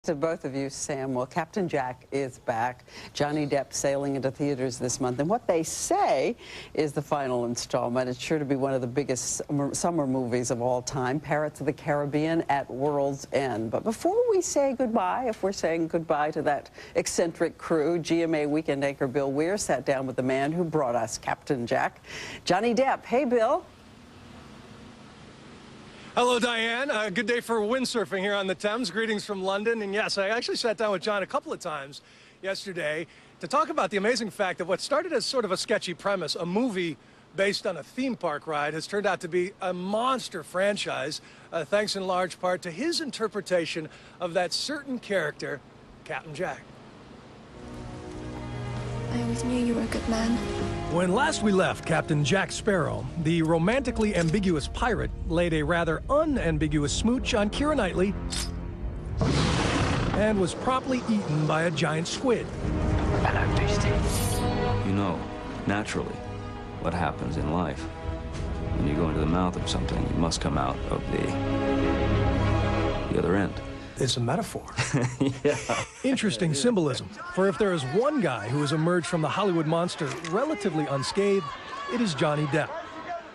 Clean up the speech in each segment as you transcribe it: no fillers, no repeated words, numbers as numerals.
to both of you, Sam. Well, Captain Jack is back. Johnny Depp sailing into theaters this month. And what they say is the final installment. It's sure to be one of the biggest summer movies of all time, Pirates of the Caribbean at World's End. But before we say goodbye, if we're saying goodbye to that eccentric crew, GMA weekend anchor Bill Weir sat down with the man who brought us Captain Jack, Johnny Depp. Hey, Bill. Hello, Diane. Good day for windsurfing here on the Thames. Greetings from London. And yes, I actually sat down with John a couple of times yesterday to talk about the amazing fact that what started as sort of a sketchy premise, a movie based on a theme park ride, has turned out to be a monster franchise, thanks in large part to his interpretation of that certain character, Captain Jack. I always knew you were a good man. When last we left Captain Jack Sparrow, the romantically ambiguous pirate laid a rather unambiguous smooch on Keira Knightley and was promptly eaten by a giant squid. Hello, beastie. You know, naturally, what happens in life. When you go into the mouth of something, you must come out of the other end. It's a metaphor. Yeah. Interesting symbolism, for if there is one guy who has emerged from the Hollywood monster relatively unscathed, it is Johnny Depp.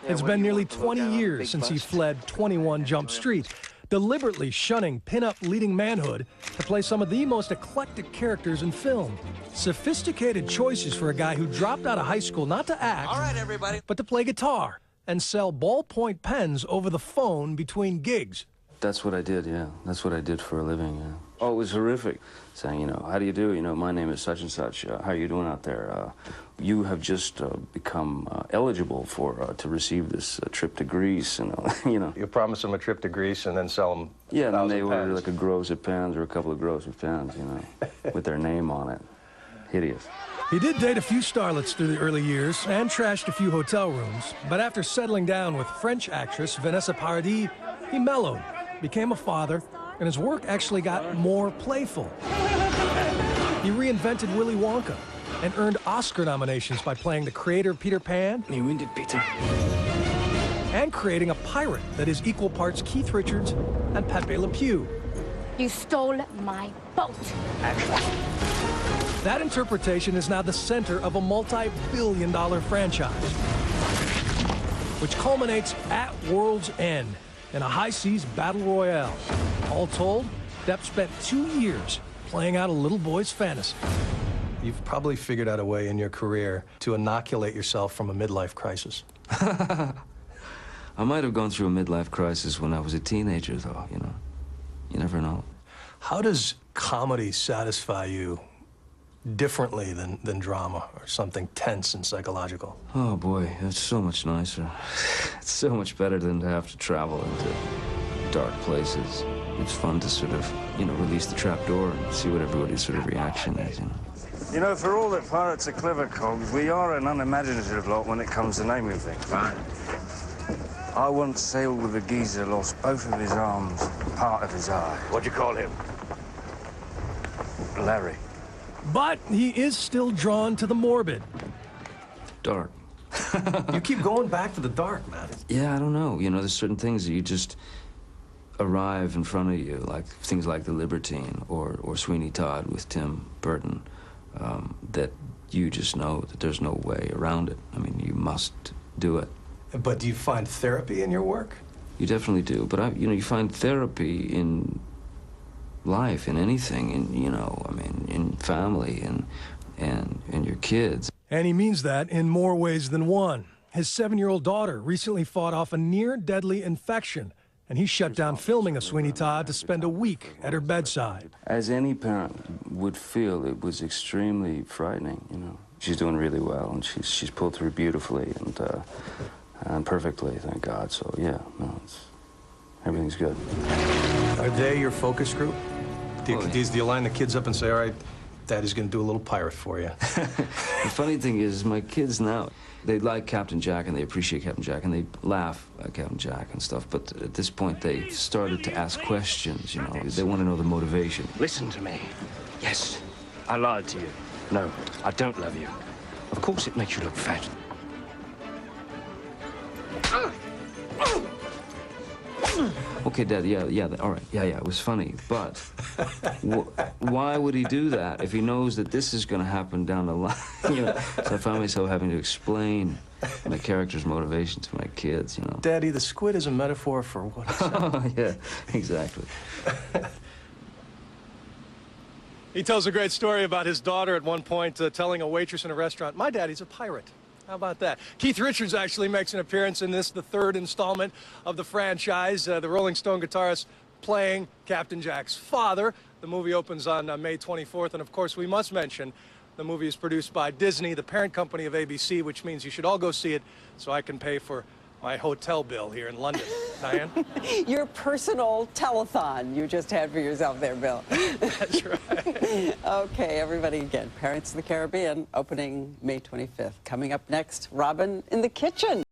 It's been nearly 20 years since he fled 21 Jump Street, deliberately shunning pin-up leading manhood to play some of the most eclectic characters in film. Sophisticated choices for a guy who dropped out of high school not to act, all right, everybody, but to play guitar and sell ballpoint pens over the phone between gigs. That's what I did, yeah. That's what I did for a living, yeah. Oh, it was horrific. Saying, you know, how do you do? You know, my name is such and such. How are you doing out there? You have just become eligible for to receive this trip to Greece, you know. You promise them a trip to Greece and then sell them Yeah, and then they 1,000 order pens. like a gross of pens or a couple of gross of pens, you know, with their name on it. Hideous. He did date a few starlets through the early years and trashed a few hotel rooms, but after settling down with French actress Vanessa Paradis, he mellowed, became a father, and his work actually got more playful. He reinvented Willy Wonka and earned Oscar nominations by playing the creator Peter Pan You wounded Peter. and creating a pirate that is equal parts Keith Richards and Pepe Le Pew. You stole my boat. That interpretation is now the center of a multi-billion-dollar franchise, which culminates at World's End in a high-seas battle royale. All told, Depp spent 2 years playing out a little boy's fantasy. You've probably figured out a way in your career to inoculate yourself from a midlife crisis. I might have gone through a midlife crisis when I was a teenager, though, you know. You never know. How does comedy satisfy you differently than drama or something tense and psychological? Oh, boy, it's so much nicer. It's so much better than to have to travel into dark places. It's fun to sort of, you know, release the trap door and see what everybody's sort of reaction is, you know. You know, for all that pirates are clever cogs, we are an unimaginative lot when it comes to naming things. Right. I once sailed with a geezer, lost both of his arms, part of his eye. What'd you call him? Larry. But he is still drawn to the morbid. Dark. You keep going back to the dark, man. Yeah, I don't know. You know, there's certain things that you just arrive in front of you, like things like The Libertine or Sweeney Todd with Tim Burton, that you just know that there's no way around it. I mean, you must do it. But do you find therapy in your work? You definitely do. But, you know, you find therapy in life, in anything, you know, I mean, in family and in your kids. And he means that in more ways than one. His 7-year-old daughter recently fought off a near-deadly infection, and he shut down filming of Sweeney Todd to spend a week at her bedside. As any parent would feel, it was extremely frightening, you know. She's doing really well, and she's pulled through beautifully and perfectly, thank God. So, yeah, no, everything's good. Are they your focus group? Do you line the kids up and say, all right, Daddy's going to do a little pirate for you? The funny thing is, my kids now, they like Captain Jack and they appreciate Captain Jack and they laugh at Captain Jack and stuff, but at this point they started to ask questions, you know. They want to know the motivation. Listen to me. Yes, I lied to you. No, I don't love you. Of course it makes you look fat. Okay, Dad, yeah, all right, yeah, it was funny, but why would he do that if he knows that this is going to happen down the line? You know, so I found myself having to explain my character's motivation to my kids, you know. Daddy, the squid is a metaphor for what? Yeah, exactly. He tells a great story about his daughter at one point telling a waitress in a restaurant, "My daddy's a pirate." How about that? Keith Richards actually makes an appearance in this, the third installment of the franchise. The Rolling Stone guitarist playing Captain Jack's father. The movie opens on May 24th, and of course we must mention the movie is produced by Disney, the parent company of ABC, which means you should all go see it so I can pay for my hotel bill here in London. Diane? Your personal telethon you just had for yourself there, Bill. That's right. Okay, everybody, again, Parents of the Caribbean, opening May 25th. Coming up next, Robin in the Kitchen.